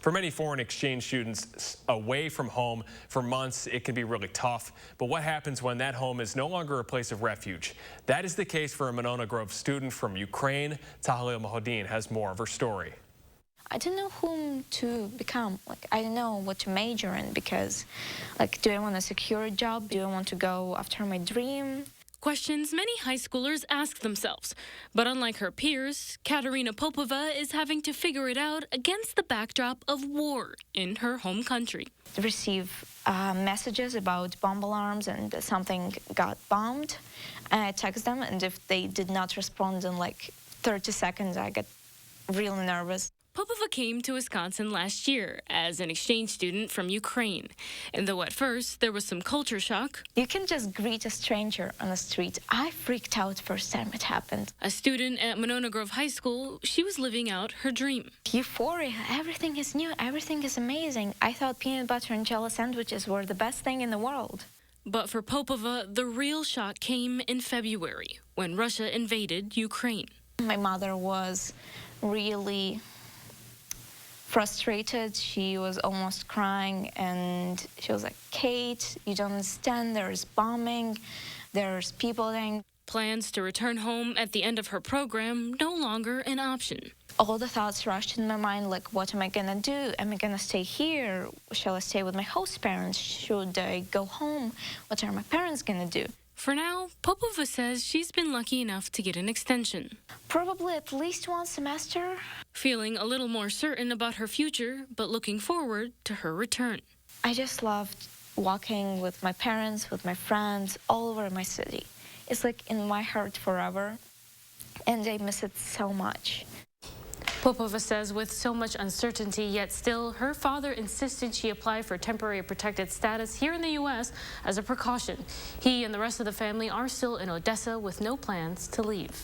For many foreign exchange students away from home for months, it can be really tough. But what happens when that home is no longer a place of refuge? That is the case for a Monona Grove student from Ukraine. Tahalil Mahodin has more of her story. I didn't know whom to become. I didn't know what to major in because, do I want a secure job? Do I want to go after my dream? Questions many high schoolers ask themselves. But unlike her peers, Katerina Popova is having to figure it out against the backdrop of war in her home country. Receive messages about bomb alarms and something got bombed. And I text them, and if they did not respond in 30 seconds, I get really nervous. Popova came to Wisconsin last year as an exchange student from Ukraine. And though at first there was some culture shock, you can just greet a stranger on the street. I freaked out first time it happened. A student at Monona Grove High School, she was living out her dream. Euphoria, everything is new, everything is amazing. I thought peanut butter and jelly sandwiches were the best thing in the world. But for Popova, the real shock came in February when Russia invaded Ukraine. My mother was really frustrated. She was almost crying, and she was like, "Kate, you don't understand. There's bombing. There's people dying." Plans to return home at the end of her program no longer an option. All the thoughts rushed in my mind, what am I gonna do? Am I gonna stay here? Shall I stay with my host parents? Should I go home? What are my parents gonna do? For now, Popova says she's been lucky enough to get an extension. Probably at least one semester. Feeling a little more certain about her future, but looking forward to her return. I just loved walking with my parents, with my friends, all over my city. It's in my heart forever, and I miss it so much. Popova says with so much uncertainty, yet still, her father insisted she apply for temporary protected status here in the U.S. as a precaution. He and the rest of the family are still in Odessa with no plans to leave.